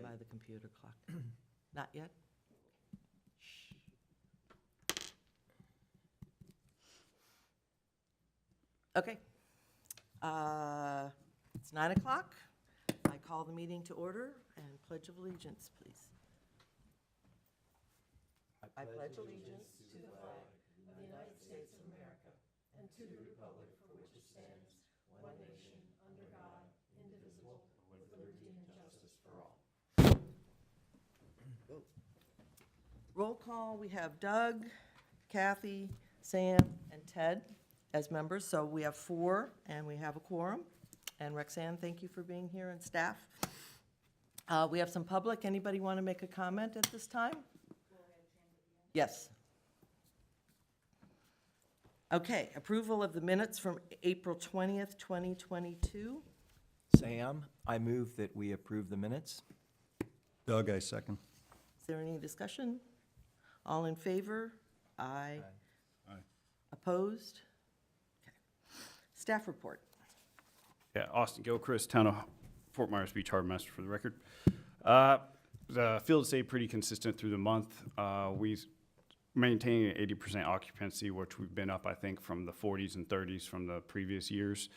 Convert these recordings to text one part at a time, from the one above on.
By the computer clock. Not yet? Shh. Okay. It's 9 o'clock. I call the meeting to order and pledge of allegiance, please. I pledge allegiance to the flag of the United States of America and to the republic for which it stands, one nation, under God, indivisible, with liberty and justice for all. Roll call, we have Doug, Kathy, Sam, and Ted as members, so we have 4, and we have a quorum. And Roxanne, thank you for being here, and staff. We have some public. Anybody want to make a comment at this time? Yes. Okay, approval of the minutes from April 20th, 2022. Sam, I move that we approve the minutes. Doug, I second. Is there any discussion? All in favor? Aye. Aye. Opposed? Okay. Staff report. Yeah, Austin Gilchrist, Town of Fort Myers Beach Harbor Master for the record. The field stayed pretty consistent through the month. We maintaining an 80% occupancy, which we've been up, I think, from the 40s and 30s from the previous years.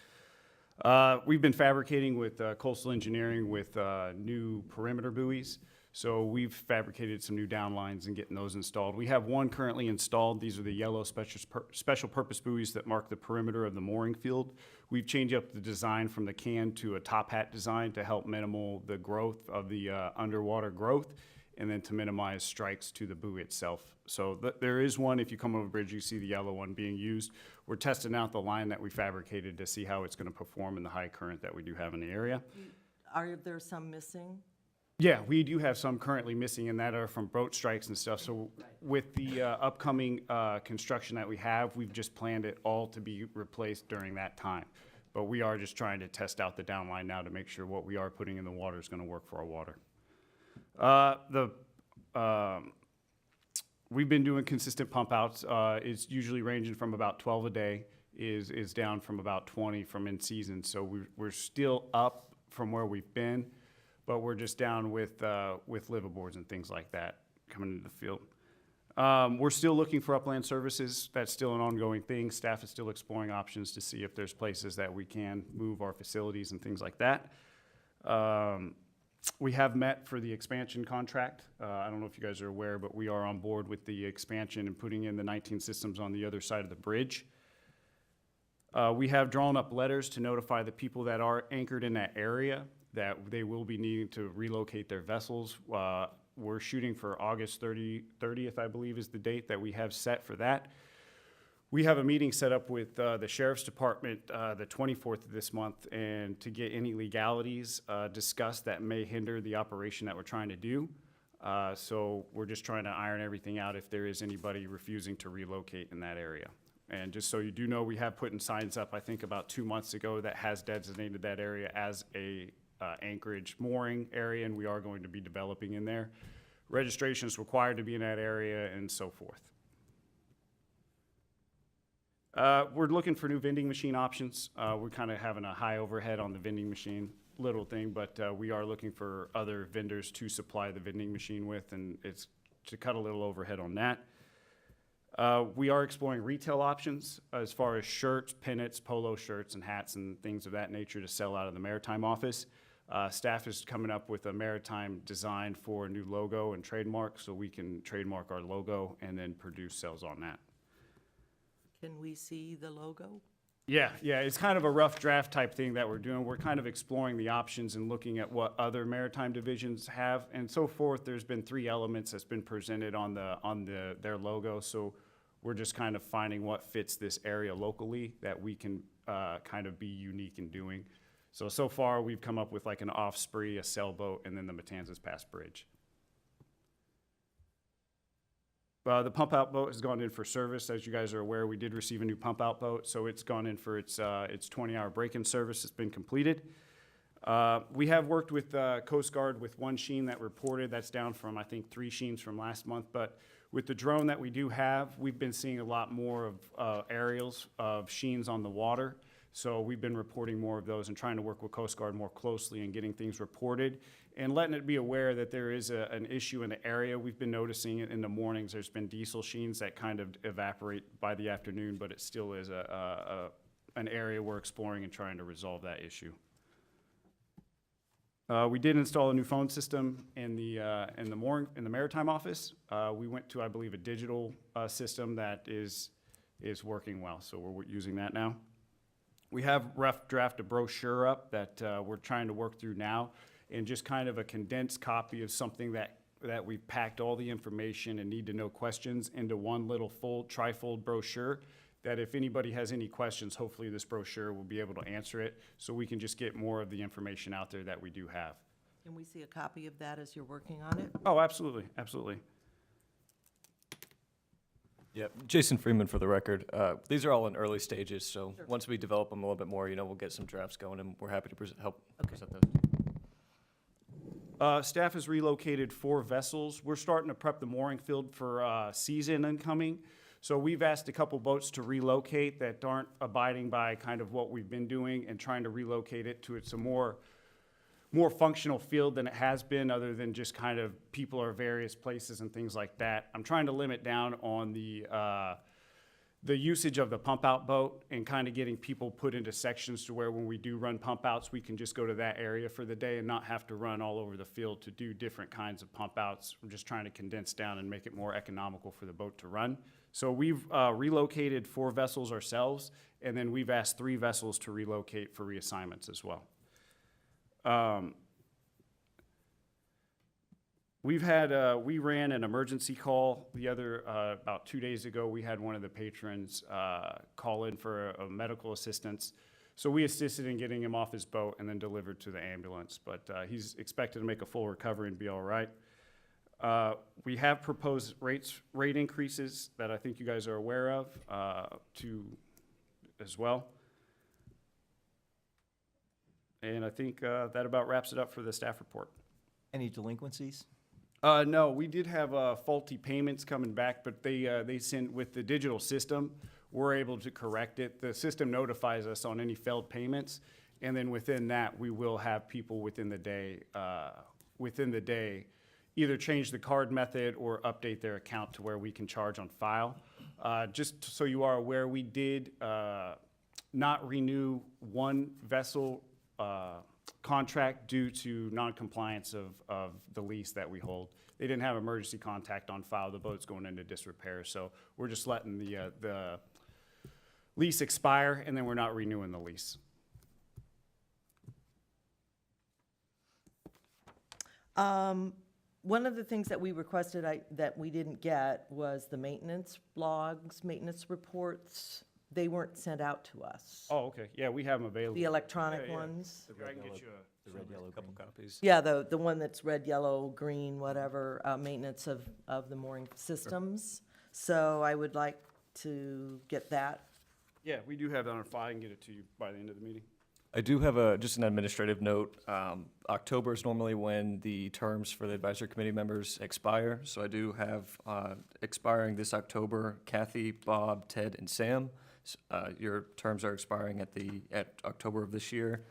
We've been fabricating with Coastal Engineering with new perimeter buoys. So we've fabricated some new downlines and getting those installed. We have one currently installed. These are the yellow special purpose buoys that mark the perimeter of the mooring field. We've changed up the design from the can to a top hat design to help minimal the growth of the underwater growth and then to minimize strikes to the buoy itself. So there is one, if you come over the bridge, you see the yellow one being used. We're testing out the line that we fabricated to see how it's gonna perform in the high current that we do have in the area. Are there some missing? Yeah, we do have some currently missing, and that are from boat strikes and stuff. So with the upcoming construction that we have, we've just planned it all to be replaced during that time. But we are just trying to test out the downline now to make sure what we are putting in the water is gonna work for our water. We've been doing consistent pump outs. It's usually ranging from about 12 a day, is down from about 20 from in season. So we're still up from where we've been, but we're just down with liveaboards and things like that coming into the field. We're still looking for upland services. That's still an ongoing thing. Staff is still exploring options to see if there's places that we can move our facilities and things like that. We have met for the expansion contract. I don't know if you guys are aware, but we are on board with the expansion and putting in the 19 systems on the other side of the bridge. We have drawn up letters to notify the people that are anchored in that area that they will be needing to relocate their vessels. We're shooting for August 30th, I believe is the date that we have set for that. We have a meeting set up with the Sheriff's Department the 24th of this month, and to get any legalities discussed that may hinder the operation that we're trying to do. So we're just trying to iron everything out if there is anybody refusing to relocate in that area. And just so you do know, we have put in signs up, I think about 2 months ago, that has designated that area as a Anchorage mooring area, and we are going to be developing in there. Registration is required to be in that area and so forth. We're looking for new vending machine options. We're kind of having a high overhead on the vending machine, little thing, but we are looking for other vendors to supply the vending machine with, and it's to cut a little overhead on that. We are exploring retail options as far as shirts, pennants, polo shirts, and hats and things of that nature to sell out of the maritime office. Staff is coming up with a maritime design for a new logo and trademark, so we can trademark our logo and then produce sales on that. Can we see the logo? Yeah, it's kind of a rough draft type thing that we're doing. We're kind of exploring the options and looking at what other maritime divisions have and so forth. There's been 3 elements that's been presented on their logo, so we're just kind of finding what fits this area locally that we can kind of be unique in doing. So far we've come up with like an Osprey, a sailboat, and then the Matanzas Pass Bridge. The pump out boat has gone in for service. As you guys are aware, we did receive a new pump out boat, so it's gone in for its 20-hour break-in service. It's been completed. We have worked with Coast Guard with 1 sheen that reported. That's down from, I think, 3 sheens from last month. But with the drone that we do have, we've been seeing a lot more of aerials of sheens on the water. So we've been reporting more of those and trying to work with Coast Guard more closely and getting things reported and letting it be aware that there is an issue in the area. We've been noticing it in the mornings. There's been diesel sheens that kind of evaporate by the afternoon, but it still is an area we're exploring and trying to resolve that issue. We did install a new phone system in the maritime office. We went to, I believe, a digital system that is working well, so we're using that now. We have rough draft a brochure up that we're trying to work through now, and just kind of a condensed copy of something that we've packed all the information and need-to-know questions into one little trifold brochure, that if anybody has any questions, hopefully this brochure will be able to answer it, so we can just get more of the information out there that we do have. Can we see a copy of that as you're working on it? Oh, absolutely, absolutely. Yep, Jason Freeman for the record. These are all in early stages, so Sure. once we develop them a little bit more, we'll get some drafts going, and we're happy to help Okay. present those. Staff has relocated 4 vessels. We're starting to prep the mooring field for season incoming. So we've asked a couple boats to relocate that aren't abiding by kind of what we've been doing and trying to relocate it to a more functional field than it has been, other than just kind of people are various places and things like that. I'm trying to limit down on the usage of the pump out boat and kind of getting people put into sections to where when we do run pump outs, we can just go to that area for the day and not have to run all over the field to do different kinds of pump outs. We're just trying to condense down and make it more economical for the boat to run. So we've relocated 4 vessels ourselves, and then we've asked 3 vessels to relocate for reassignments as well. We ran an emergency call about 2 days ago. We had one of the patrons call in for a medical assistance. So we assisted in getting him off his boat and then delivered to the ambulance. But he's expected to make a full recovery and be all right. We have proposed rate increases that I think you guys are aware of as well. And I think that about wraps it up for the staff report. Any delinquencies? No, we did have faulty payments coming back, but they sent with the digital system, we're able to correct it. The system notifies us on any failed payments, and then within that, we will have people within the day either change the card method or update their account to where we can charge on file. Just so you are aware, we did not renew one vessel contract due to non-compliance of the lease that we hold. They didn't have emergency contact on file. The boat's going into disrepair, so we're just letting the lease expire, and then we're not renewing the lease. One of the things that we requested that we didn't get was the maintenance logs, maintenance reports. They weren't sent out to us. Oh, okay. Yeah, we have them available. The electronic Yeah, yeah. ones. I can get you The red, yellow, Couple green. copies. Yeah, the one that's red, yellow, green, whatever, maintenance of the mooring systems. So I would like to get that. Yeah, we do have that on file. I can get it to you by the end of the meeting. I do have just an administrative note. October is normally when the terms for the advisory committee members expire. So I do have expiring this October, Kathy, Bob, Ted, and Sam. Your terms are expiring at October of this year.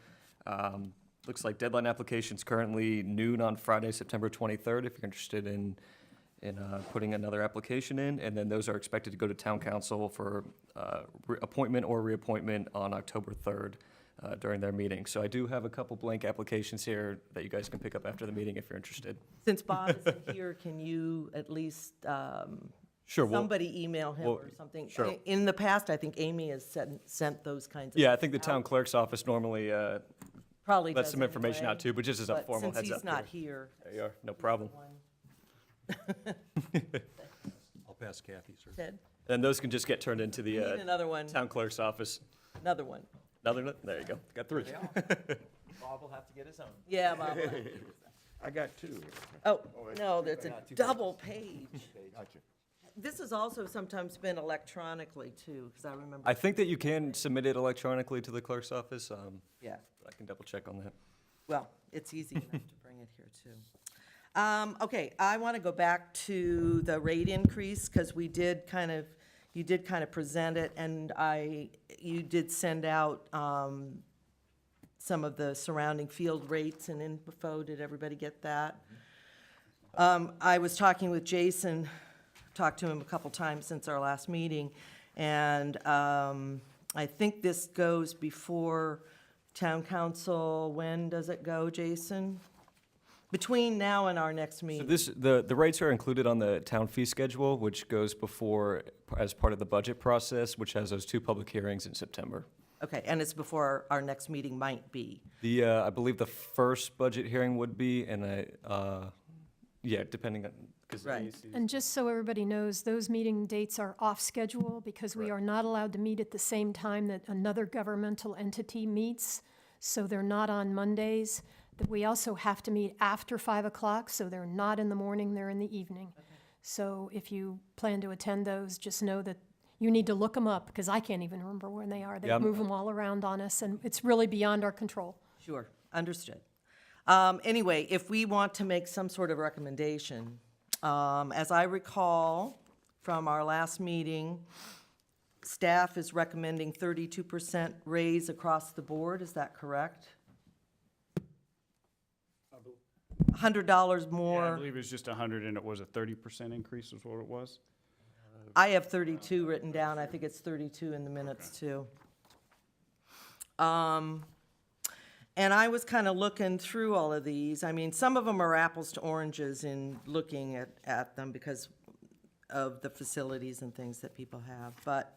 Looks like deadline applications currently noon on Friday, September 23rd, if you're interested in putting another application in. And then those are expected to go to town council for appointment or reappointment on October 3rd during their meeting. So I do have a couple blank applications here that you guys can pick up after the meeting if you're interested. Since Bob isn't here, can you at least Sure. somebody email him or something? sure. In the past, I think Amy has sent those kinds of. Yeah, I think the things town out. clerk's office normally Probably lets does some information anyway, out too, but just as a but formal heads up. Since he's not there. here. There you are, no problem. I'll pass Kathy, sir. Ted, And those can just get turned into need the another one, town clerk's office. another one. There you go, got 3. Bob will have to get his own. Yeah, Bob. I got 2. Oh, no, that's a got 2 double page. Gotcha. This has also sometimes been electronically too, because I remember, I think that you can submit it electronically to the clerk's office. yeah, I can double check on that. well, it's easy enough to bring it here too. Okay, I want to go back to the rate increase, because we did kind of you did kind of present it, and you did send out some of the surrounding field rates and info. Did everybody get that? I was talking with Jason, talked to him a couple times since our last meeting, and I think this goes before town council. When does it go, Jason? Between now and our next So meeting? the rates are included on the town fee schedule, which goes before, as part of the budget process, which has those 2 public hearings in September. Okay, and it's before our next meeting might be. I believe the first budget hearing would be, and yeah, depending on, because the Right. AAC And just so everybody knows, those meeting dates are off schedule because we are not allowed to meet at the same time that another governmental entity meets. So they're not on Mondays. That we also have to meet after 5 o'clock, so they're not in the morning, they're in the evening. So if you plan to attend those, just know that you need to look them up, because I can't even remember when they are. They Yeah, move them all around on us, and it's really beyond our control. Sure, understood. Anyway, if we want to make some sort of recommendation, as I recall from our last meeting, staff is recommending 32% raise across the board, is that correct? $100 Yeah, I more. believe it was just 100, and it was a 30% increase is what it was. I have 32 written down, I think it's 32 in the minutes too. And I was kind of looking through all of these. I mean, some of them are apples to oranges in looking at them because of the facilities and things that people have. But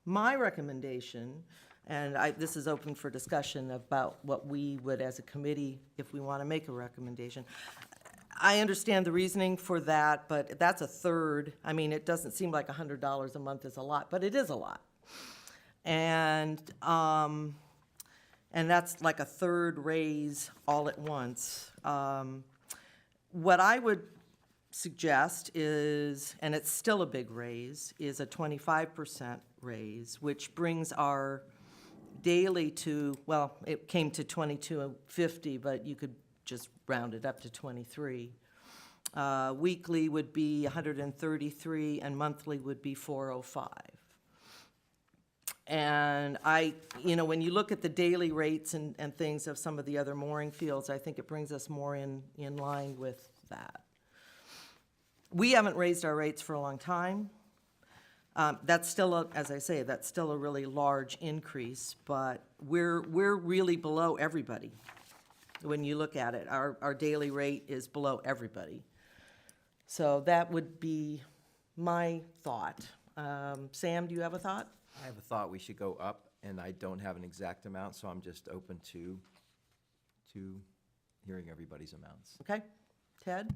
my recommendation, and this is open for discussion about what we would, as a committee, if we want to make a recommendation. I understand the reasoning for that, but that's a third. I mean, it doesn't seem like $100 a month is a lot, but it is a lot. And that's like a third raise all at once. What I would suggest is, and it's still a big raise, is a 25% raise, which brings our daily to, well, it came to $22.50, but you could just round it up to 23. Weekly would be 133, and monthly would be 405. And when you look at the daily rates and things of some of the other mooring fields, I think it brings us more in line with that. We haven't raised our rates for a long time. That's still, as I say, that's still a really large increase, but we're really below everybody. When you look at it, our daily rate is below everybody. So that would be my thought. Sam, do you have a thought? I have a thought we should go up, and I don't have an exact amount, so I'm just open to hearing everybody's amounts. Okay, Ted?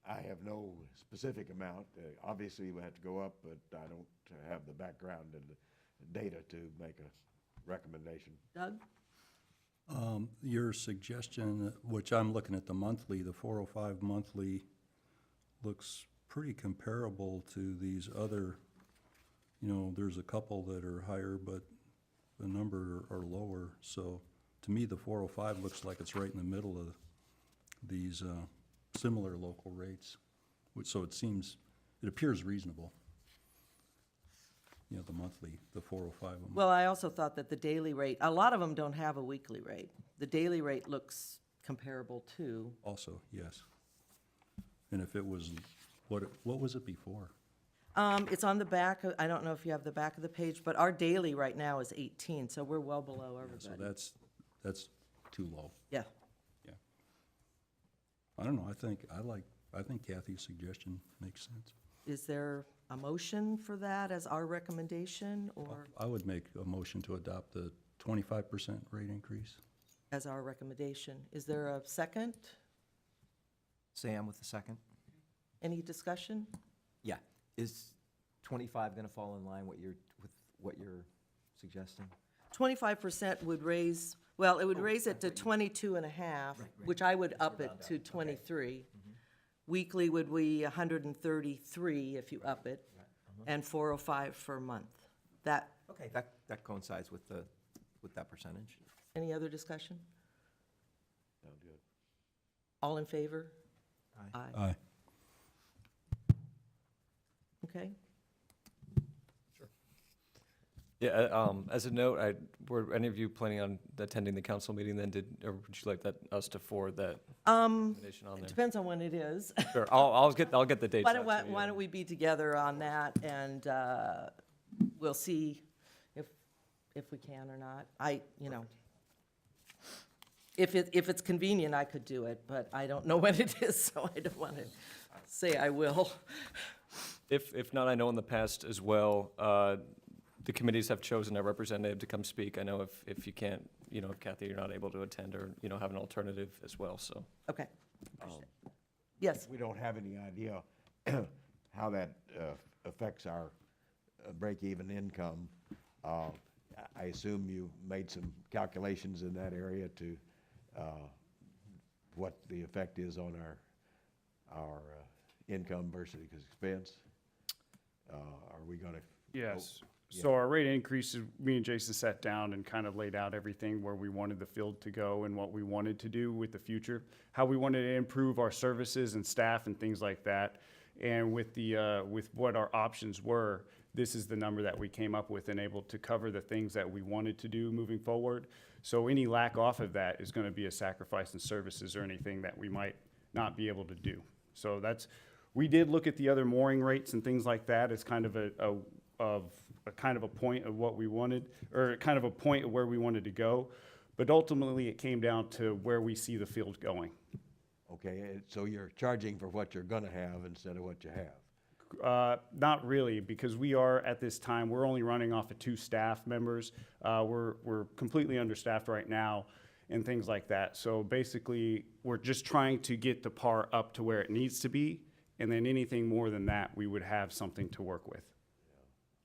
I have no specific amount. Obviously, we have to go up, but I don't have the background and the data to make a recommendation. Doug? Your suggestion, which I'm looking at the monthly, the 405 monthly, looks pretty comparable to these other, there's a couple that are higher, but the number are lower. So to me, the 405 looks like it's right in the middle of these similar local rates. So it appears reasonable. The monthly, the 405 a month. Well, I also thought that the daily rate, a lot of them don't have a weekly rate. The daily rate looks comparable too. Also, yes. And if it was, what was it before? It's on the back, I don't know if you have the back of the page, but our daily right now is 18, so we're well below So everybody. that's too low. Yeah, I don't know, I think Kathy's suggestion makes sense. is there a motion for that as our recommendation, or I would make a motion to adopt the 25% rate increase. as our recommendation? Is there a second? Sam with the second? Any discussion? Yeah. Is 25 going to fall in line with what you're suggesting? 25% would raise, well, it would raise it to 22 and a half, which I would up it to 23. Weekly would be 133 if you up it, and 405 for a month. That, Okay, that coincides with that percentage. any other discussion? Sound good. All in favor? Aye. Aye. okay? Yeah, as a note, were any of you planning on attending the council meeting then, or would you like us to forward that recommendation on It there? depends on when it is. Sure, I'll get the dates Why out don't, to you. why don't we be together on that, and we'll see if we can or not. If it's convenient, I could do it, but I don't know when it is, so I don't want to say I will. If not, I know in the past as well, the committees have chosen a representative to come speak. I know if you can't, if Kathy, you're not able to attend or, have an alternative as well, so. Okay. Yes, We don't have any idea how that affects our break-even income. I assume you made some calculations in that area to what the effect is on our income versus expense. Are we gonna? Yes. So our rate increases, me and Jason sat down and kind of laid out everything where we wanted the field to go and what we wanted to do with the future, how we wanted to improve our services and staff and things like that. And with what our options were, this is the number that we came up with and able to cover the things that we wanted to do moving forward. So any lack off of that is going to be a sacrifice in services or anything that we might not be able to do. So we did look at the other mooring rates and things like that as kind of a point of what we wanted, or kind of a point of where we wanted to go. But ultimately, it came down to where we see the field going. Okay, so you're charging for what you're gonna have instead of what you have? Not really, because we are, at this time, we're only running off of 2 staff members. We're completely understaffed right now and things like that. So basically, we're just trying to get the par up to where it needs to be, and then anything more than that, we would have something to work with.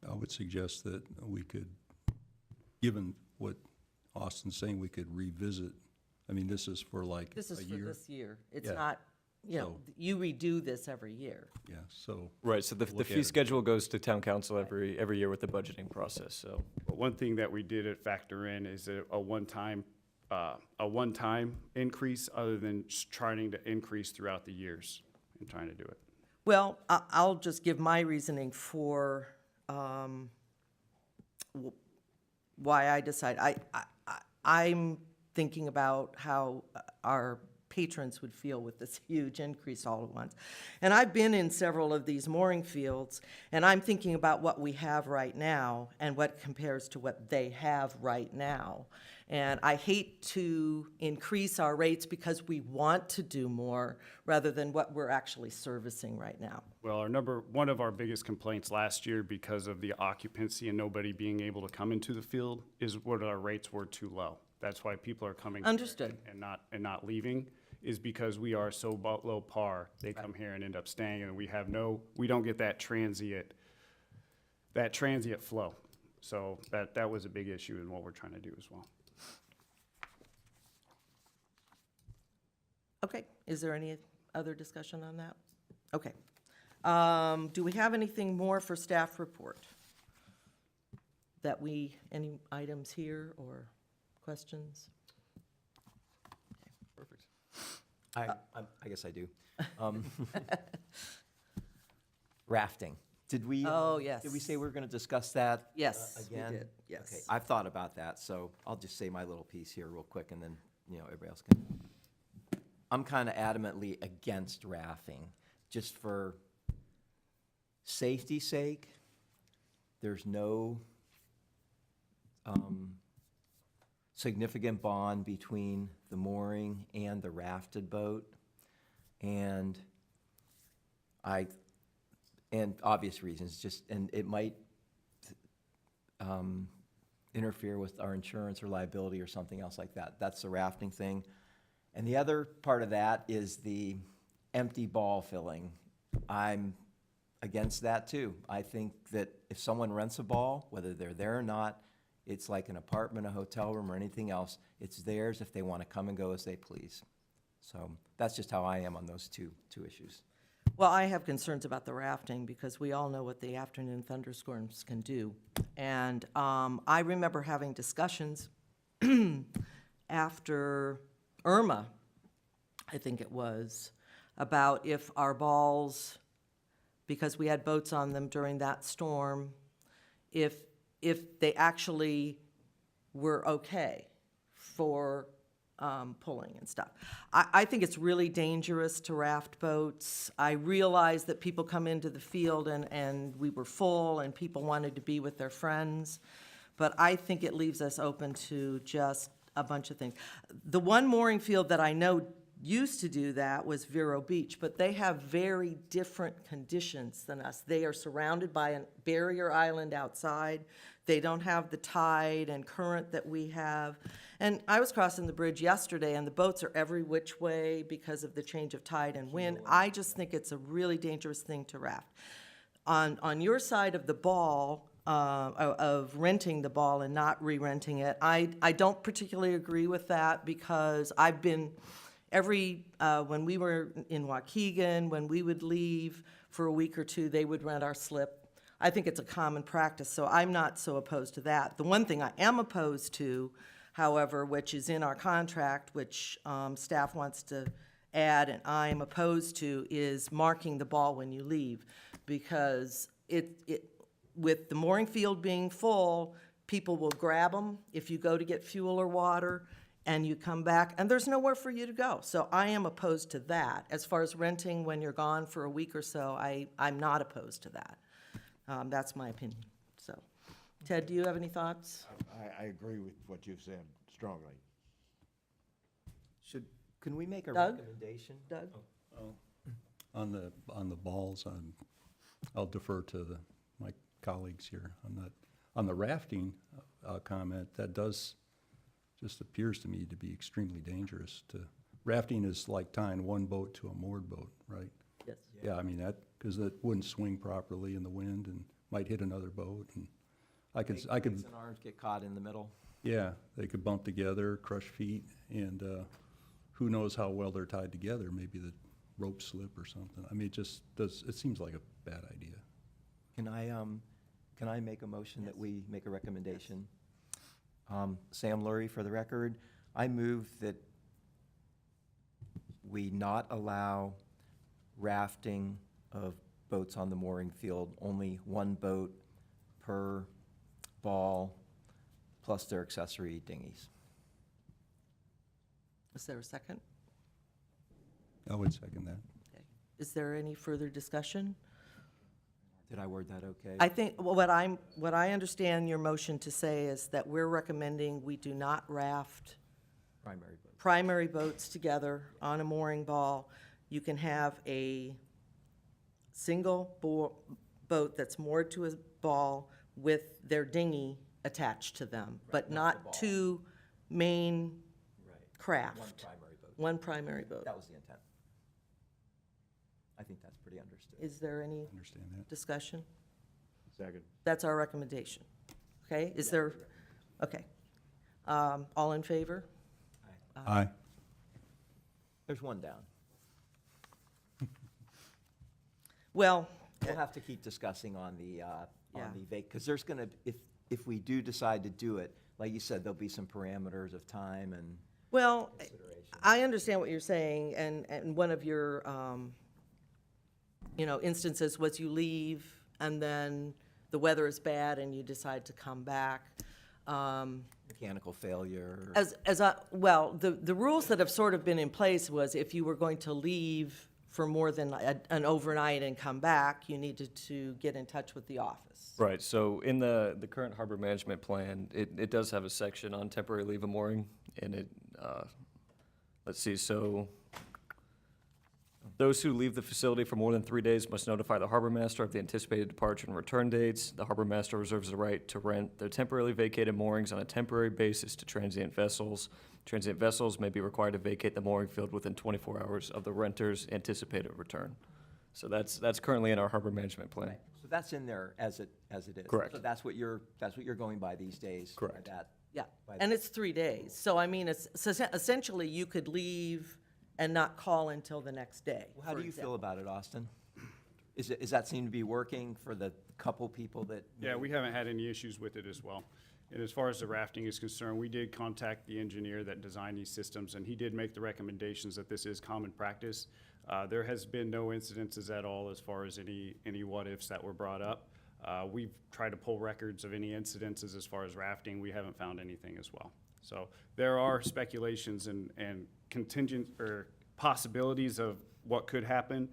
I would suggest that we could, given what Austin's saying, we could revisit. I mean, this is for like this is a for year. this year. It's Yeah. not, So- you redo this every year. Yeah, so, Right, so the Look at fee it. schedule goes to town council every year with the budgeting process, so. But one thing that we did factor in is a one-time increase, other than just trying to increase throughout the years and trying to do it. Well, I'll just give my reasoning for why I decide. I'm thinking about how our patrons would feel with this huge increase all at once. And I've been in several of these mooring fields, and I'm thinking about what we have right now and what compares to what they have right now. And I hate to increase our rates because we want to do more rather than what we're actually servicing right now. Well, one of our biggest complaints last year, because of the occupancy and nobody being able to come into the field, is what our rates were too low. That's why people are coming. Understood. And not leaving, is because we are so low par. They come here and end up staying, and we don't get that transient flow. So that was a big issue in what we're trying to do as well. Okay, is there any other discussion on that? Okay. Do we have anything more for staff report? Any items here or questions? Perfect. I guess I do. Rafting. Did we? Oh, yes. Did we say we were going to discuss that? Yes, we again? did, yes. Okay, I've thought about that, so I'll just say my little piece here real quick, and then, everybody else can. I'm kind of adamantly against rafting, just for safety's sake. There's no significant bond between the mooring and the rafted boat. And obvious reasons, and it might interfere with our insurance or liability or something else like that. That's the rafting thing. And the other part of that is the empty ball filling. I'm against that too. I think that if someone rents a ball, whether they're there or not, it's like an apartment, a hotel room, or anything else. It's theirs if they want to come and go as they please. So that's just how I am on those two issues. Well, I have concerns about the rafting because we all know what the afternoon thunderstorms can do. And I remember having discussions after Irma, I think it was, about if our balls because we had boats on them during that storm, if they actually were okay for pulling and stuff. I think it's really dangerous to raft boats. I realize that people come into the field and we were full and people wanted to be with their friends, but I think it leaves us open to just a bunch of things. The one mooring field that I know used to do that was Vero Beach, but they have very different conditions than us. They are surrounded by a barrier island outside. They don't have the tide and current that we have. And I was crossing the bridge yesterday, and the boats are every which way because of the change of tide and wind. I just think it's a really dangerous thing to raft. On your side of the ball, of renting the ball and not re-renting it, I don't particularly agree with that, because I've been, when we were in Waukegan, when we would leave for a week or two, they would rent our slip. I think it's a common practice, so I'm not so opposed to that. The one thing I am opposed to, however, which is in our contract, which staff wants to add, and I'm opposed to, is marking the ball when you leave, because with the mooring field being full, people will grab them if you go to get fuel or water, and you come back, and there's nowhere for you to go. So I am opposed to that. As far as renting when you're gone for a week or so, I'm not opposed to that. That's my opinion. So, Ted, do you have any thoughts? I agree with what you've said strongly. Can we make a Doug? recommendation? Doug? On the balls, I'll defer to my colleagues here. On the rafting comment, that just appears to me to be extremely dangerous. Rafting is like tying one boat to a moored boat, right? Yes. Yeah, I mean, because it wouldn't swing properly in the wind and might hit another boat, and I could, Legs and arms get caught in the middle. yeah, they could bump together, crush feet, and who knows how well they're tied together, maybe the rope slip or something. I mean, it seems like a bad idea. Can I make a motion that we make a recommendation? Sam Lurie, for the record, I move that we not allow rafting of boats on the mooring field, only one boat per ball, plus their accessory dinghies. Is there a second? I would second that. Okay. Is there any further discussion? Did I word that okay? I think, well, what I understand your motion to say is that we're recommending we do not raft Primary boat. primary boats together on a mooring ball. You can have a single boat that's moored to a ball with their dinghy attached to them, but not the ball. not two main Right. craft. One primary boat. One primary boat. That was the intent. I think that's pretty understood. Is there any Understand that? discussion? Second. That's our recommendation. Okay, is there, okay. All in favor? Aye. There's one down. Well, We'll have to keep discussing on the Yeah. because there's gonna, if we do decide to do it, like you said, there'll be some parameters of time and well, consideration. I understand what you're saying, and one of your, instances was you leave, and then the weather is bad, and you decide to come back. Mechanical failure. The rules that have sort of been in place was if you were going to leave for more than an overnight and come back, you needed to get in touch with the office. Right, so in the current harbor management plan, it does have a section on temporary leave of mooring, and it, let's see, so those who leave the facility for more than 3 days must notify the harbor master of the anticipated departure and return dates. The harbor master reserves the right to rent their temporarily vacated moorings on a temporary basis to transient vessels. Transient vessels may be required to vacate the mooring field within 24 hours of the renter's anticipated return. So that's currently in our harbor management plan. So that's in there as it is. Correct. So that's what you're going by these days. by Correct. that. Yeah, By and the- it's 3 days. So, I mean, essentially, you could leave and not call until the next day. Well, how for do you feel example. about it, Austin? Is that seem to be working for the couple people that? Yeah, we haven't had any issues with it as well. And as far as the rafting is concerned, we did contact the engineer that designed these systems, and he did make the recommendations that this is common practice. There has been no incidences at all as far as any what-ifs that were brought up. We've tried to pull records of any incidences as far as rafting. We haven't found anything as well. So there are speculations and contingent or possibilities of what could happen,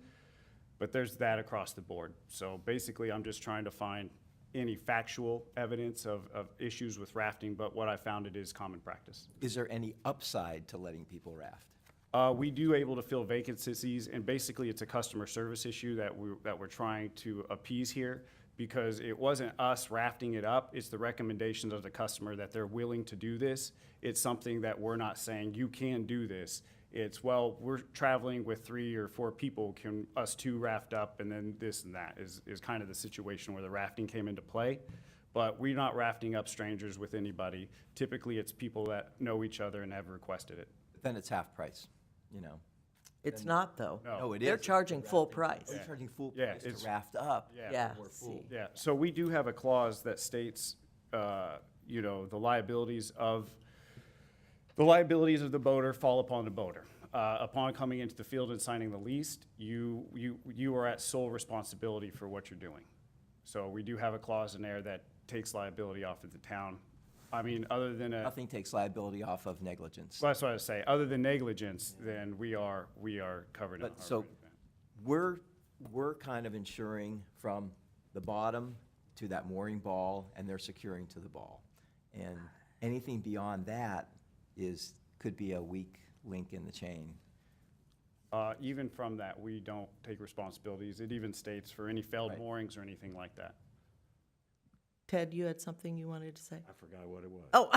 but there's that across the board. So basically, I'm just trying to find any factual evidence of issues with rafting, but what I found, it is common practice. Is there any upside to letting people raft? We do able to fill vacancies, and basically it's a customer service issue that we're trying to appease here, because it wasn't us rafting it up, it's the recommendations of the customer that they're willing to do this. It's something that we're not saying, you can do this. It's, well, we're traveling with 3 or 4 people, can us 2 raft up, and then this and that is kind of the situation where the rafting came into play. But we're not rafting up strangers with anybody. Typically, it's people that know each other and have requested it. Then it's half price, you know? It's not, though. No. No, it is. They're charging full price. They're charging full Yeah, price it's- to raft up. Yeah, We're see. full. Yeah, so we do have a clause that states, you know, the liabilities of the boater fall upon the boater. Upon coming into the field and signing the lease, you are at sole responsibility for what you're doing. So we do have a clause in there that takes liability off of the town. I mean, other than Nothing takes liability off of negligence. well, that's what I was saying, other than negligence, then we are covered in our. But so we're kind of insuring from the bottom to that mooring ball, and they're securing to the ball. And anything beyond that could be a weak link in the chain. Even from that, we don't take responsibilities. It even states for any failed Right. moorings or anything like that. Ted, you had something you wanted to say? I forgot what it was. Oh,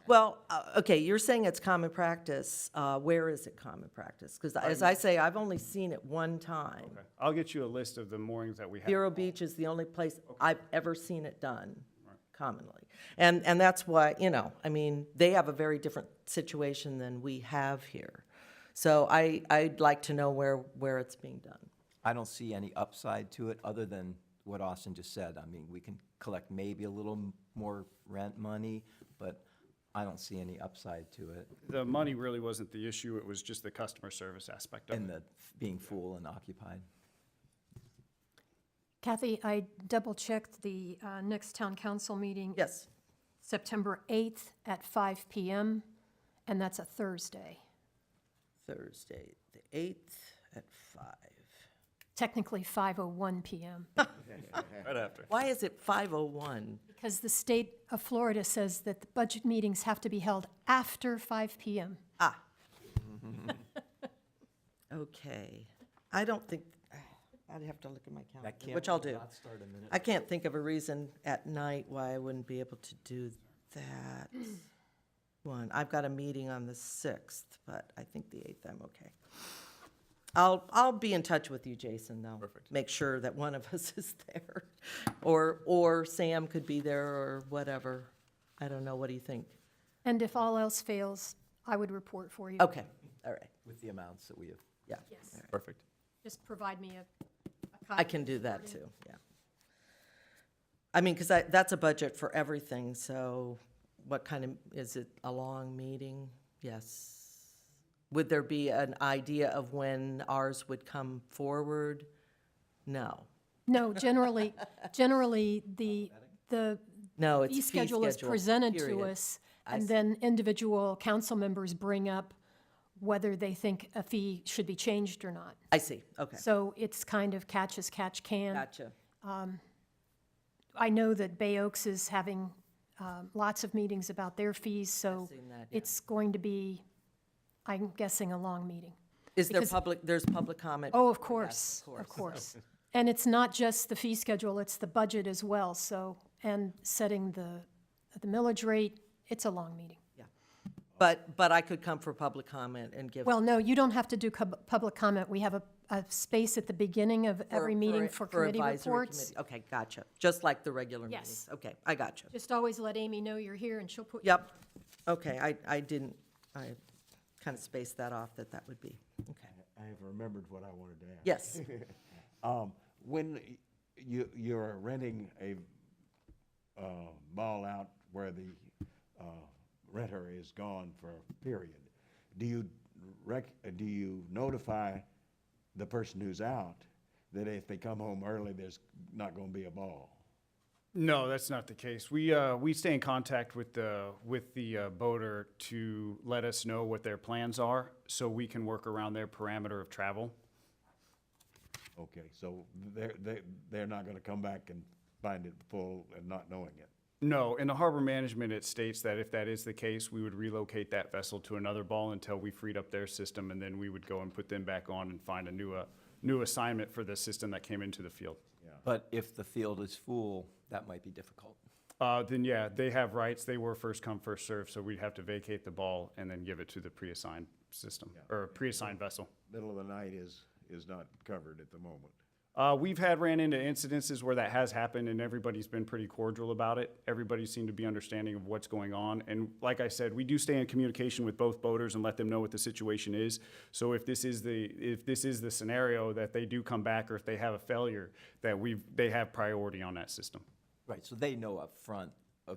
well, okay, you're saying it's common practice. Where is it common practice? Because as I say, I've only seen it one time. Okay. I'll get you a list of the moorings that we have. Vero Beach is the only place I've ever seen it done commonly. And that's why, you know, I mean, they have a very different situation than we have here. So I'd like to know where it's being done. I don't see any upside to it other than what Austin just said. I mean, we can collect maybe a little more rent money, but I don't see any upside to it. The money really wasn't the issue, it was just the customer service aspect of And it. the being full and occupied. Kathy, I double-checked the next town council meeting. Yes, September 8th at 5 PM, and that's a Thursday. Thursday, the 8th at 5. Technically 5:01 PM, Right after. Why is it 5:01? because the state of Florida says that the budget meetings have to be held after 5 PM. Ah. Okay. I don't think, I'd have to look at my calendar, which I'll do. I can't think of a reason at night why I wouldn't be able to do that one. I've got a meeting on the 6th, but I think the 8th I'm okay. I'll be in touch with you, Jason, though. Perfect. Make sure that one of us is there. Or Sam could be there or whatever. I don't know. What do you think? And if all else fails, I would report for you. Okay, all right, With the amounts that we have. yeah. Yes. Perfect. Just provide me a copy. I can do that too, yeah. I mean, because that's a budget for everything, so what kind of, is it a long meeting? Yes. Would there be an idea of when ours would come forward? No. No, generally, the No, it's fee schedule is presented to period. us, I and see. then individual council members bring up whether they think a fee should be changed or not. I see, okay, So it's kind of catch as catch can. gotcha. I know that Bay Oaks is having lots of meetings about their fees, so seen that, yeah. it's going to be, I'm guessing, a long meeting. Is there because- there's public comment? Oh, of course, of of course. And it's not just the fee schedule, it's the budget as well, so, and setting the millage rate, it's a long meeting. But I could come for public comment and give. Well, no, you don't have to do public comment. We have a space at the beginning of every meeting for committee advisory reports. committee. Okay, gotcha, just like the regular meetings. Yes. Okay, I gotcha. Just always let Amy know you're here and she'll put you. Yep, okay, I kind of spaced that off that would be, okay. I have remembered what I wanted to ask. Yes, When you're renting a ball out where the renter is gone for a period. Do you notify the person who's out that if they come home early, there's not gonna be a ball? No, that's not the case. We stay in contact with the boater to let us know what their plans are, so we can work around their parameter of travel. Okay, so they're not gonna come back and find it full and not knowing it? No, in the harbor management, it states that if that is the case, we would relocate that vessel to another ball until we freed up their system, and then we would go and put them back on and find a new assignment for the system that came into the field. But if the field is full, that might be difficult. Then yeah, they have rights. They were first come, first served, so we'd have to vacate the ball and then give it to the pre-assigned system, or pre-assigned vessel. Middle of the night is not covered at the moment. We've ran into incidences where that has happened, and everybody's been pretty cordial about it. Everybody seemed to be understanding of what's going on. And like I said, we do stay in communication with both boaters and let them know what the situation is. So if this is the scenario that they do come back, or if they have a failure, that they have priority on that system. Right, so they know up front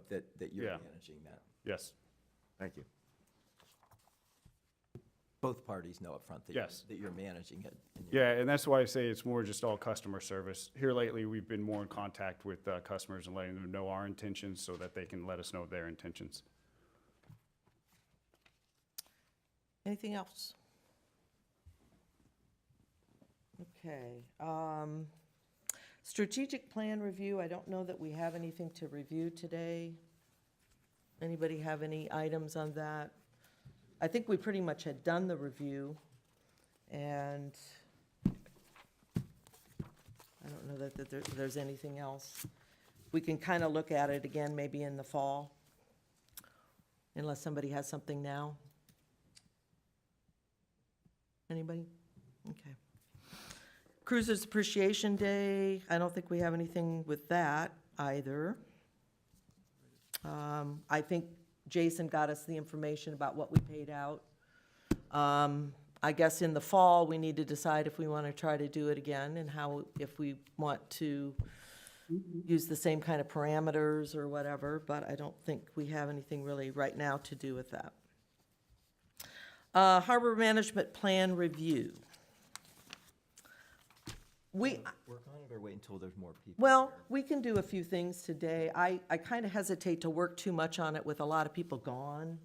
that you're Yeah. managing that. Yes. Thank you. Both parties know up front that Yes. you're managing it. And you're- Yeah, and that's why I say it's more just all customer service. Here lately, we've been more in contact with customers and letting them know our intentions so that they can let us know their intentions. Anything else? Okay. Strategic plan review, I don't know that we have anything to review today. Anybody have any items on that? I think we pretty much had done the review, and I don't know that there's anything else. We can kind of look at it again maybe in the fall, unless somebody has something now. Anybody? Okay. Cruisers Appreciation Day, I don't think we have anything with that either. I think Jason got us the information about what we paid out. I guess in the fall, we need to decide if we want to try to do it again and how, if we want to use the same kind of parameters or whatever, but I don't think we have anything really right now to do with that. Harbor Management Plan Review. We, Work on it or wait until there's more people? well, we can do a few things today. I kind of hesitate to work too much on it with a lot of people gone,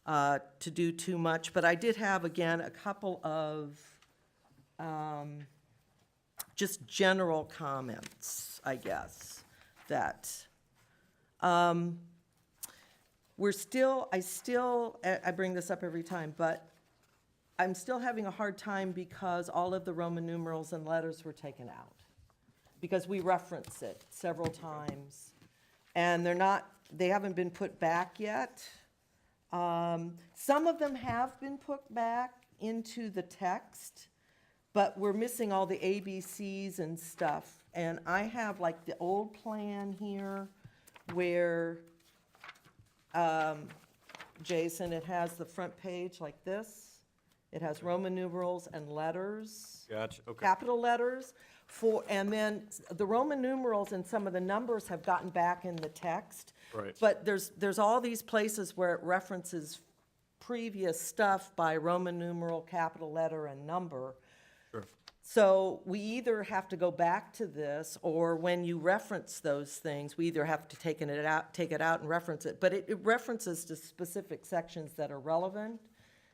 to do too much. But I did have, again, a couple of just general comments, I guess, that I bring this up every time, but I'm still having a hard time because all of the Roman numerals and letters were taken out. Because we reference it several times. And they haven't been put back yet. Some of them have been put back into the text, but we're missing all the ABCs and stuff. And I have like the old plan here where, Jason, it has the front page like this. It has Roman numerals and letters. Gotcha, okay. Capital letters and then the Roman numerals and some of the numbers have gotten back in the text. Right. But there's all these places where it references previous stuff by Roman numeral, capital letter, and number. Sure. So we either have to go back to this, or when you reference those things, we either have to take it out and reference it. But it references to specific sections that are relevant.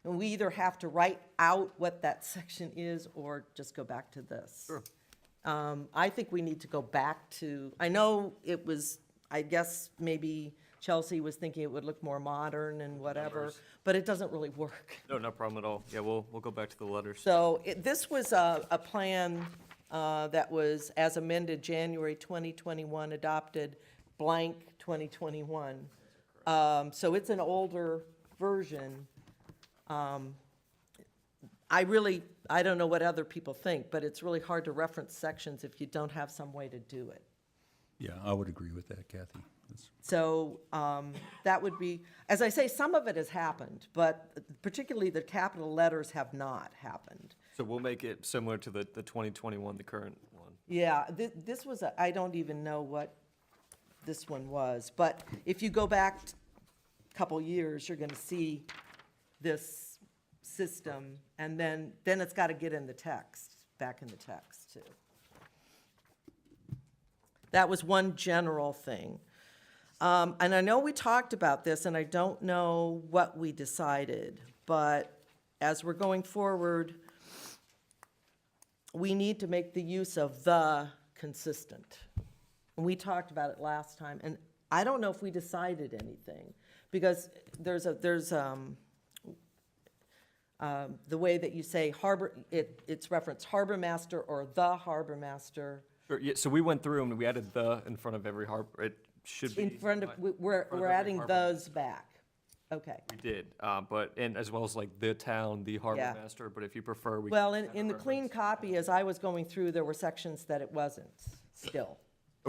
And we either have to write out what that section is or just go back to this. Sure. I think we need to go back to, I know it was, I guess maybe Chelsea was thinking it would look more modern and whatever, Numbers. but it doesn't really work. No, no problem at all. Yeah, we'll go back to the letters. So this was a plan that was as amended January 2021, adopted blank 2021. So it's an older version. I don't know what other people think, but it's really hard to reference sections if you don't have some way to do it. Yeah, I would agree with that, Kathy. That's- So that would be, as I say, some of it has happened, but particularly the capital letters have not happened. So we'll make it similar to the 2021, the current one. Yeah, this was, I don't even know what this one was. But if you go back a couple years, you're gonna see this system, and then it's gotta get in the text, back in the text too. That was one general thing. And I know we talked about this, and I don't know what we decided, but as we're going forward, we need to make the use of the consistent. And we talked about it last time, and I don't know if we decided anything, because there's the way that you say harbor, it's referenced harbor master or the harbor master. Sure, yeah, so we went through and we added the in front of every harbor. It should be. In front of, we're every adding harbor. those back. Okay. We did, and as well as like the town, the harbor Yeah. master, but if you prefer, we. Well, can in the clean copy, as I was going through, there were sections that it wasn't still.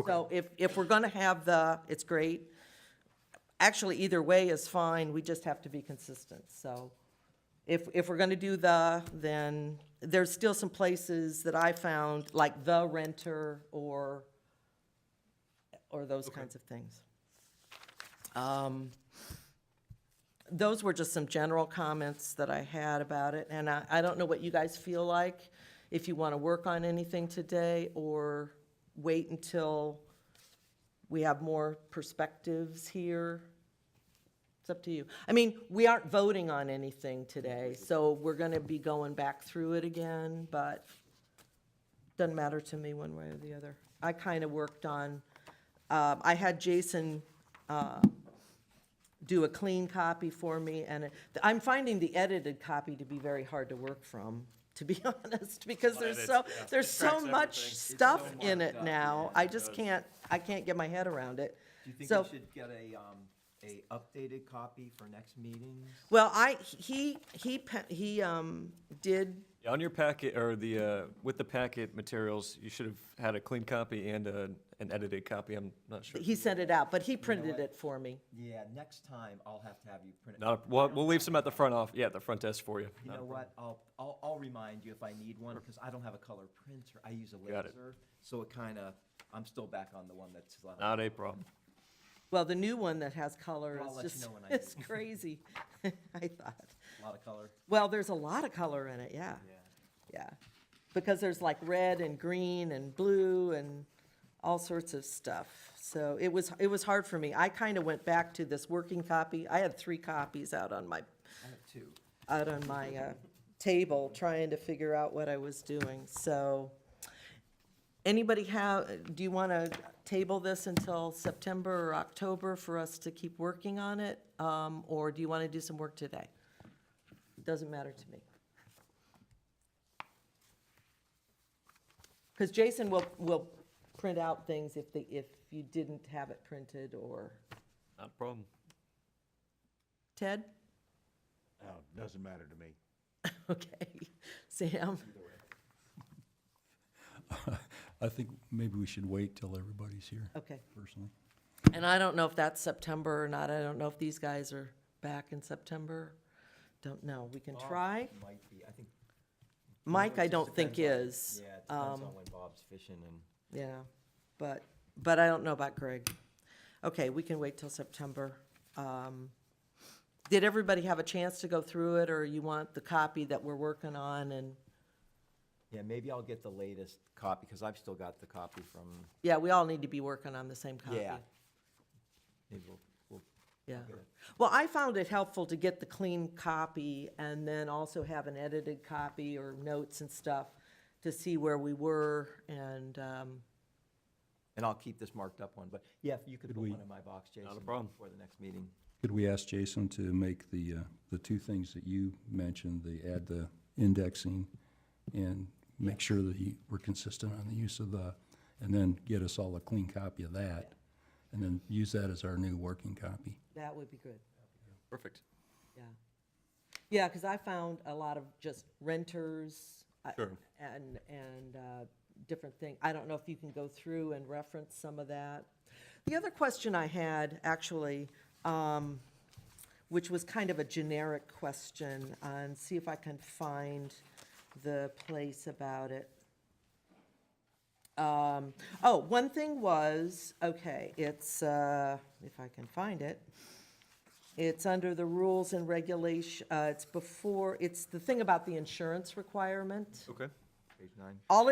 So if we're gonna have it's great. Actually, either way is fine, we just have to be consistent, so. If we're gonna do then there's still some places that I found, like the renter or those kinds of things. Those were just some general comments that I had about it, and I don't know what you guys feel like, if you wanna work on anything today, or wait until we have more perspectives here. It's up to you. I mean, we aren't voting on anything today, so we're gonna be going back through it again, but doesn't matter to me one way or the other. I kind of worked on, I had Jason do a clean copy for me, and I'm finding the edited copy to be very hard to work from, to be honest, because there's so much stuff in it now. I just can't get my head around it. Do you think So- we should get a updated copy for next meetings? Well, he did, Yeah, on your packet, or with the packet materials, you should have had a clean copy and an edited copy, I'm not sure. he sent it out, but he printed it for me. Yeah, next time I'll have to have you print it. We'll leave some at the front at the front desk for you. You know what, I'll remind you if I need one, because I don't have a color printer, I use a Got it. laser, so it kinda, I'm still back on the one that's. Not a problem. Well, the new one that has color I'll is let you just, know when I it's do. crazy, I thought. A lot of color. Well, there's a lot of color in it, yeah, yeah. Because there's like red and green and blue and all sorts of stuff. So it was hard for me. I kind of went back to this working copy. I had 3 copies out on my I have 2. table, trying to figure out what I was doing. So, anybody do you want to table this until September or October for us to keep working on it? Or do you want to do some work today? Doesn't matter to me. Because Jason will print out things if you didn't have it printed, or Not a problem. Ted? Doesn't matter to me. Okay. Sam? I think maybe we should wait till everybody's here, Okay. personally. And I don't know if that's September or not. I don't know if these guys are back in September. Don't know. We can try. Might be, I think. Mike, I It just don't think depends is. Yeah, it depends on when Bob's fishing and. Yeah, but I don't know about Greg. Okay, we can wait till September. Did everybody have a chance to go through it, or you want the copy that we're working on? And, Yeah, maybe I'll get the latest copy, because I've still got the copy from, yeah, we all need to be working on the same copy. yeah. Maybe we'll Yeah. get it. Well, I found it helpful to get the clean copy and then also have an edited copy or notes and stuff to see where we were, and, And I'll keep this marked up one, but yeah, if you could Could put we- one in my box, Jason. problem. Before the next meeting. Could we ask Jason to make the 2 things that you mentioned, add the indexing and make sure that we're consistent on the use of and then get us all a clean copy of that, and then use that as our new working copy? that would be good. Perfect. Yeah. Yeah, because I found a lot of just renters. Sure. And different thing. I don't know if you can go through and reference some of that. The other question I had, actually, which was kind of a generic question, and see if I can find the place about it. Oh, one thing was, okay, it's, if I can find it, it's under the rules and regulation, it's the thing about the insurance requirement. Okay. Page 9. All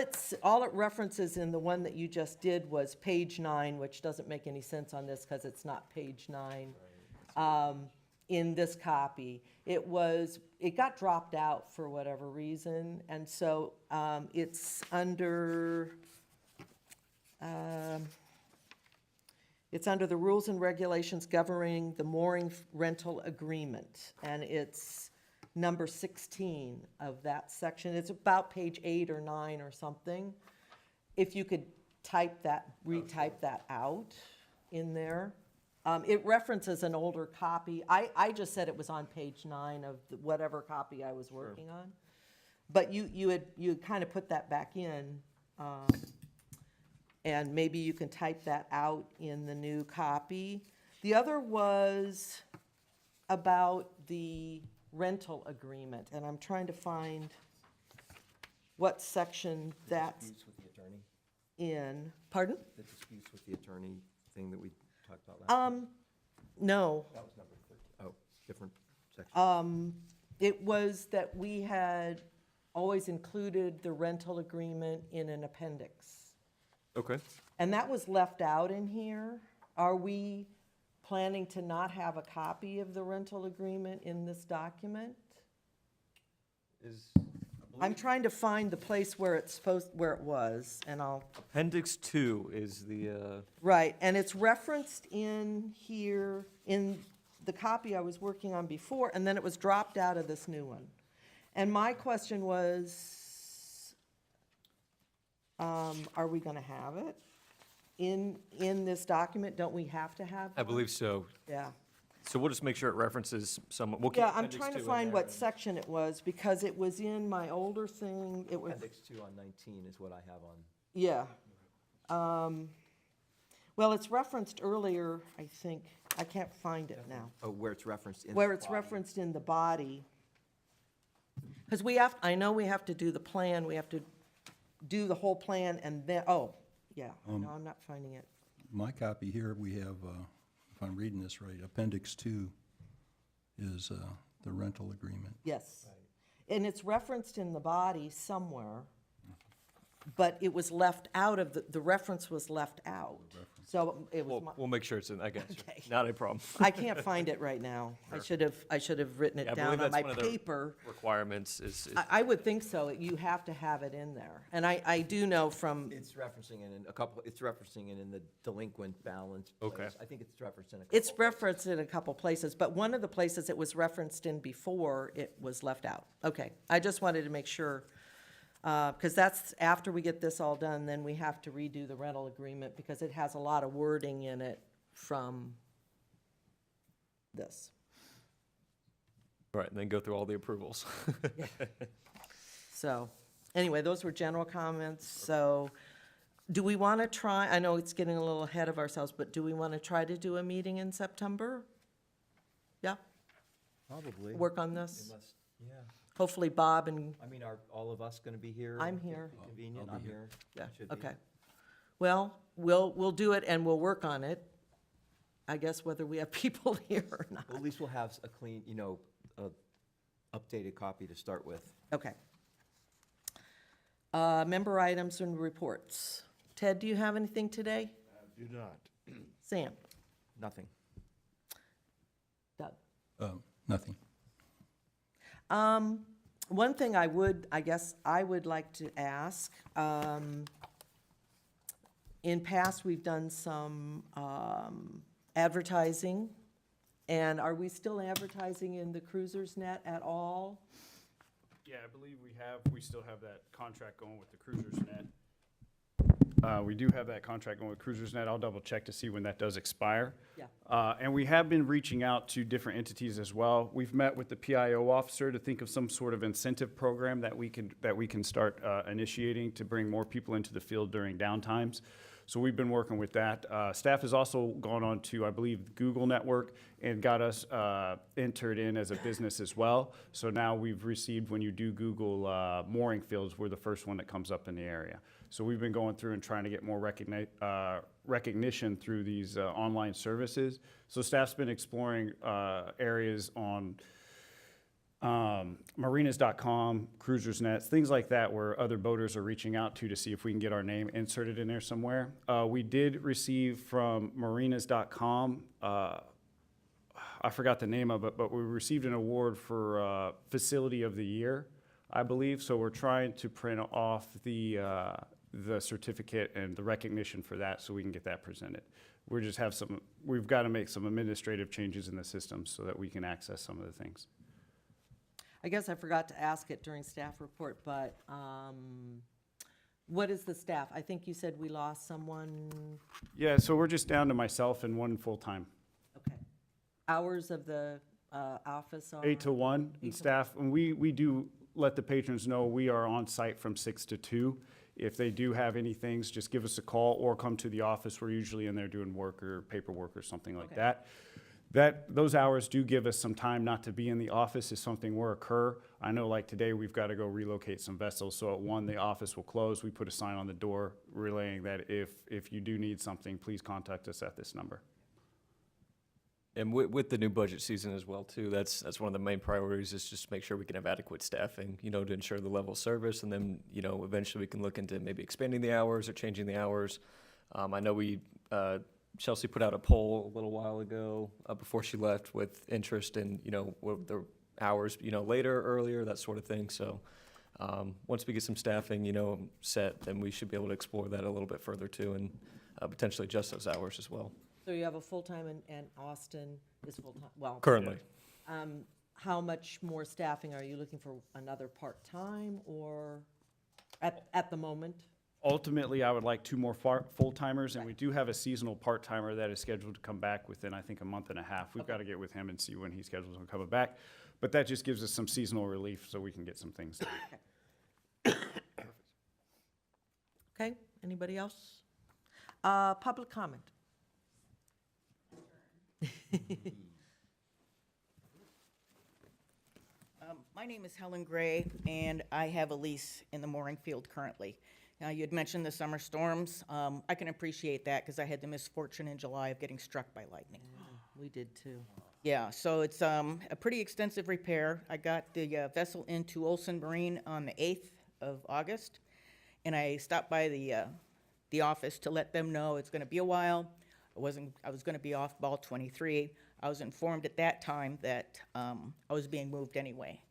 it references in the one that you just did was page 9, which doesn't make any sense on this because it's not page 9. In this copy, it got dropped out for whatever reason, and so, it's under the rules and regulations governing the mooring rental agreement, and it's number 16 of that section. It's about page 8 or 9 or something. If you could retype that out in there. It references an older copy. I just said it was on page 9 of whatever copy I was working on. But you had kind of put that back in, and maybe you can type that out in the new copy. The other was about the rental agreement, and I'm trying to find what section that's Disputes with the attorney? in. Pardon? The disputes with the attorney thing that we talked about last time? No. That was number 13. Oh, different section. It was that we had always included the rental agreement in an appendix. Okay. And that was left out in here. Are we planning to not have a copy of the rental agreement in this document? I'm trying to find the place where it was, and I'll, Appendix 2 is the, right, and it's referenced in here, in the copy I was working on before, and then it was dropped out of this new one. And my question was, are we gonna have it in this document? Don't we have to have? I one? believe so. Yeah. So we'll just make sure it references some, we'll keep Yeah, I'm Appendix trying to 2 in find there what and- section it was, because it was in my older thing, it was, Appendix 2 on 19 is what I have on. yeah. Well, it's referenced earlier, I think, I can't find it now, Oh, where it's referenced in. where the it's body. referenced in the body. Because I know we have to do the plan, we have to do the whole plan, and then, oh, yeah, no, I'm not finding it. My copy here, we have, if I'm reading this right, Appendix 2 is the rental agreement. Yes. And it's referenced in the body somewhere, but it was left out of, the reference was left out. So it was, We'll make sure it's in, I got you. Okay. Not a problem. I can't find it right now. I should have written Yeah, it I down believe on that's my one of the paper. Requirements is, I would think so. You have to have it in there. And I do know from, It's referencing it in a couple, it's referencing it in the delinquent balance. Okay. place. I think it's referenced in a couple. it's referenced in a couple places, but one of the places it was referenced in before, it was left out. Okay, I just wanted to make sure, because that's, after we get this all done, then we have to redo the rental agreement, because it has a lot of wording in it from this. right, and then go through all the approvals. So, anyway, those were general comments, so, do we want to try, I know it's getting a little ahead of ourselves, but do we want to try to do a meeting in September? Yeah, Probably. work on this? Unless, yeah. Hopefully Bob and, I mean, are all of us going to be here? I'm if here. Convenient, I'll I'm be here. yeah, Should be. okay. Well, we'll do it and we'll work on it, I guess whether we have people here or not. Well, at least we'll have a clean, a updated copy to start with. Okay. Member items and reports. Ted, do you have anything today? Do not. Sam? Nothing. Doug? Nothing. One thing I guess I would like to ask, in past, we've done some advertising, and are we still advertising in the Cruisers Net at all? Yeah, I believe we still have that contract going with the Cruisers Net. We do have that contract going with Cruisers Net. I'll double check to see when that does expire. Yeah. And we have been reaching out to different entities as well. We've met with the PIO officer to think of some sort of incentive program that we can start initiating to bring more people into the field during downtimes. So we've been working with that. Staff has also gone on to, I believe, the Google network and got us entered in as a business as well. So now we've received, when you do Google mooring fields, we're the first one that comes up in the area. So we've been going through and trying to get more recognition through these online services. So staff's been exploring areas on marinas.com, cruisers.net, things like that, where other boaters are reaching out to see if we can get our name inserted in there somewhere. We did receive from marinas.com, I forgot the name of it, but we received an award for Facility of the Year, I believe. So we're trying to print off the certificate and the recognition for that so we can get that presented. We've got to make some administrative changes in the system so that we can access some of the things. I guess I forgot to ask it during staff report, but what is the staff? I think you said we lost someone. Yeah, so we're just down to myself and one full-time. Okay. Hours of the office are? 8 to 1, Eight and to staff, and we do let the patrons know we are on site from 6 to 2. If they do have any things, just give us a call or come to the office. We're usually in there doing work or paperwork or something like Okay. that. Those hours do give us some time not to be in the office if something were to occur. I know like today, we've got to go relocate some vessels, so at 1, the office will close. We put a sign on the door relaying that if you do need something, please contact us at this number. And with the new budget season as well, too, that's one of the main priorities is just make sure we can have adequate staffing, to ensure the level of service. And then, eventually we can look into maybe expanding the hours or changing the hours. I know Chelsea put out a poll a little while ago before she left with interest in, what the hours, later, earlier, that sort of thing. So once we get some staffing, set, then we should be able to explore that a little bit further, too, and potentially adjust those hours as well. So you have a full-time and Austin is full-time, well. Currently. How much more staffing? Are you looking for another part-time or at the moment? Ultimately, I would like 2 more full-timers, and we do have a seasonal part-timer that is scheduled to come back within, I think, a month and a half. We've got to get with him and see when he's scheduled on coming back. But that just gives us some seasonal relief so we can get some things done. Okay, anybody else? Public comment? My name is Helen Gray, and I have a lease in the mooring field currently. Now, you had mentioned the summer storms. I can appreciate that because I had the misfortune in July of getting struck by lightning. We did too. Yeah, so it's a pretty extensive repair. I got the vessel into Olson Marine on the 8th of August, and I stopped by the office to let them know it's going to be a while. I was going to be off ball 23. I was informed at that time that I was being moved anyway,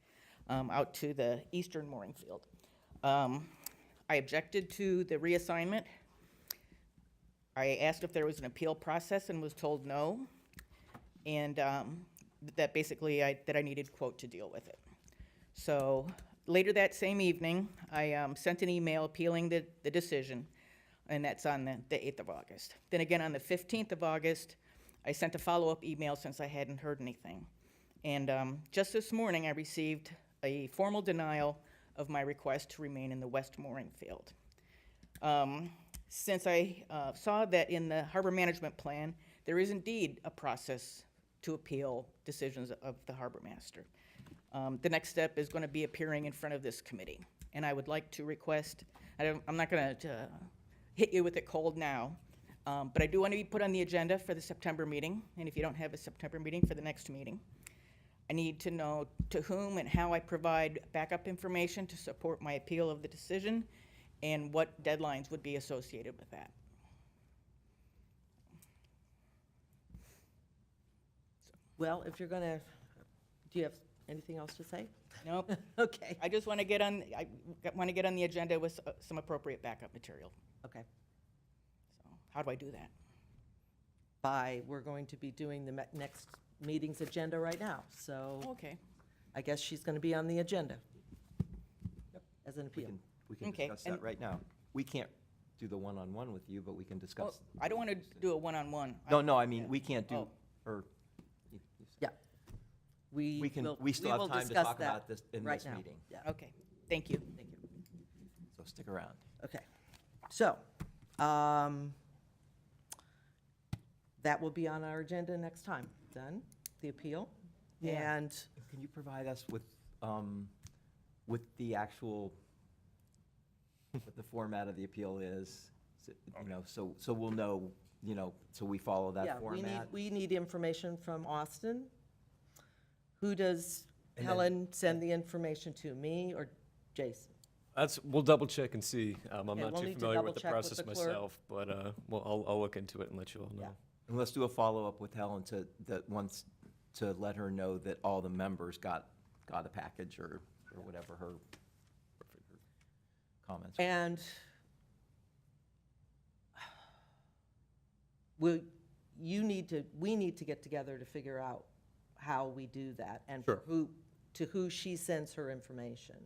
out to the eastern mooring field. I objected to the reassignment. I asked if there was an appeal process and was told no, and that basically that I needed, quote, to deal with it. So later that same evening, I sent an email appealing the decision, and that's on the 8th of August. Then again, on the 15th of August, I sent a follow-up email since I hadn't heard anything. And just this morning, I received a formal denial of my request to remain in the West Mooring Field. Since I saw that in the harbor management plan, there is indeed a process to appeal decisions of the harbor master. The next step is going to be appearing in front of this committee. And I would like to request, I'm not going to hit you with it cold now, but I do want to be put on the agenda for the September meeting. And if you don't have a September meeting, for the next meeting. I need to know to whom and how I provide backup information to support my appeal of the decision and what deadlines would be associated with that. Well, if you're going to, do you have anything else to say? Nope. Okay, I just want to get on the agenda with some appropriate backup material. okay. So how do I do that? We're going to be doing the next meeting's agenda right now, so Okay. I guess she's going to be on the agenda as an We appeal. can, we can Okay, discuss that and- right now. We can't do the one-on-one with you, but we can Well, discuss. I don't want to do a one-on-one. No, I mean, we can't do, Oh. or, Yeah. we will still will have time to discuss talk that about this in right this now. meeting. Yeah, Okay, thank you. thank you. So stick around. Okay, so, that will be on our agenda next time. Done, the appeal. Yeah. And Can you provide us with the actual, what the format of the appeal is? You know, so we'll know, you know, so we follow yeah, that format? we need information from Austin. Who does And then- Helen send the information to, me or Jason? We'll double check and see. I'm Okay, not we'll too need to familiar with double the check with process the clerk. myself, but, I'll look into it and let you all Yeah. know. And let's do a follow-up with Helen to let her know that all the members got a package or whatever her comments. were. And we need to get together to figure out how we do that and for Sure. to who she sends her information.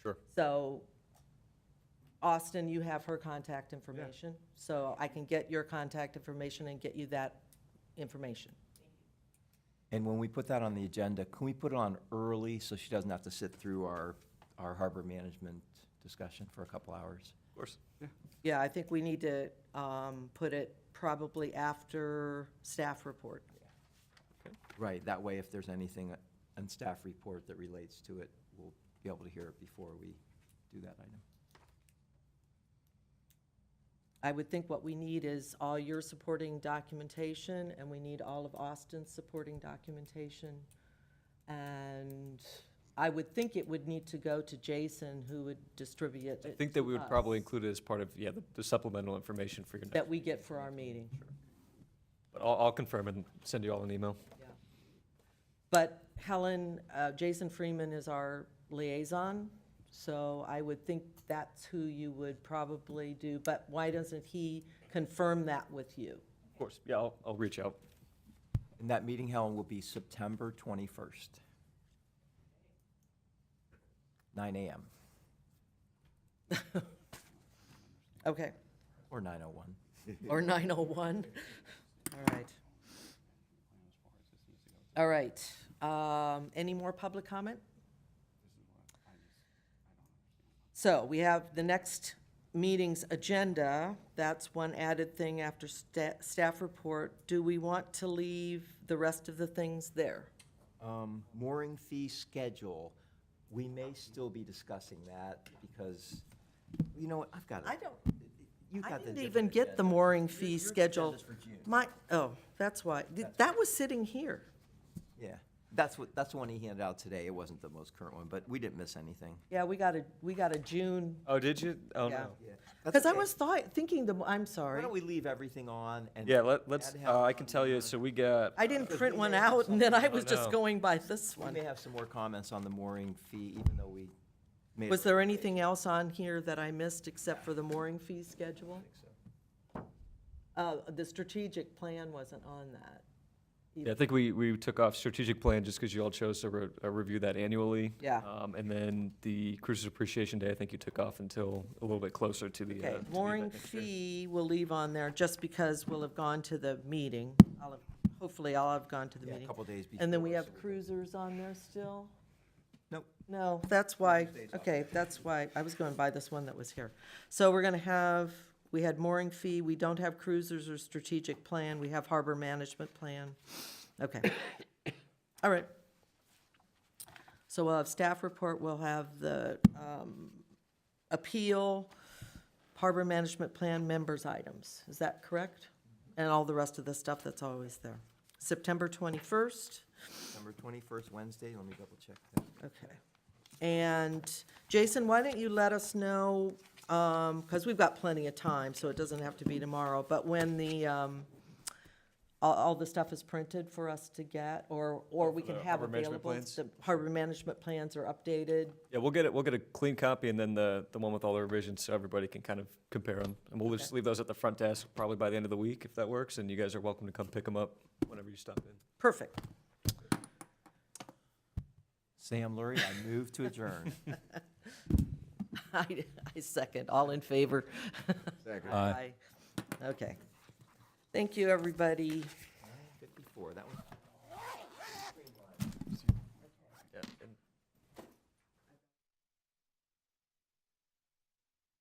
Sure. So, Austin, you have her contact information, so I can get your contact information and get you that information. And when we put that on the agenda, can we put it on early so she doesn't have to sit through our harbor management discussion for a couple hours? Of course. Yeah, I think we need to put it probably after staff report. Right, that way if there's anything on staff report that relates to it, we'll be able to hear it before we do that item. I would think what we need is all your supporting documentation, and we need all of Austin's supporting documentation. And I would think it would need to go to Jason, who would distribute it I think that we to would probably us, include it as part of, the supplemental information for your next. that we get for our meeting. But I'll confirm and send you all an email. But Helen, Jason Freeman is our liaison, so I would think that's who you would probably do. But why doesn't he confirm that with you? Of course, yeah, I'll reach out. And that meeting, Helen, will be September 21st, 9 a.m. Okay, or 9:01. or 9:01. All right. All right. Any more public comment? So we have the next meeting's agenda. That's one added thing after staff report. Do we want to leave the rest of the things there? Mooring fee schedule, we may still be discussing that because, you know what, I've got it. I don't, You've I got the didn't different even get the agenda. mooring fee Your schedule. agenda's for June. That's why. That was sitting here. Yeah, that's the one he handed out today. It wasn't the most current one, but we didn't miss anything. Yeah, we got a June, Oh, did you? Oh, Yeah. no. Yeah. because I was thinking I'm Why sorry. don't we leave everything on and? Yeah, let's, add Helen I can on tell you, there? so we got, I didn't Because print we one may have out, and then I something- was just no. going by this We one. may have some more comments on the mooring fee, even though we made. Was there anything else on here that I missed except for the mooring fee schedule? The strategic plan wasn't on that. yeah, I think we took off strategic plan just because you all chose to review that annually. Yeah. And then the Cruisers Appreciation Day, I think you took off until a little bit closer to the. Okay, to the mooring event next year. fee we'll leave on there just because we'll have gone to the meeting. Hopefully I'll have gone to the Yeah, a meeting. couple days before. And then we have so cruisers on there still? Nope. No, that's why, okay, that's why, I was going by this one that was here. So we're gonna have, we had mooring fee, we don't have cruisers or strategic plan, we have harbor management plan. Okay. All right. So we'll have staff report, we'll have the appeal, harbor management plan, members' items. Is that correct? And all the rest of the stuff that's always there. September 21st. September 21st, Wednesday, let me double check that. Okay. And Jason, why don't you let us know, because we've got plenty of time, so it doesn't have to be tomorrow, but when the, all the stuff is printed for us to get, or we can the have harbor management available, plans? the harbor management plans are updated. Yeah, we'll get a clean copy and then the one with all the revisions so everybody can kind of compare them. And we'll just leave those at the front desk probably by the end of the week if that works. And you guys are welcome to come pick them up whenever you stop in. Perfect. Sam Lurie, I move to adjourn. I second. All in favor? Second. Aye. Okay. Thank you, everybody. 54, that was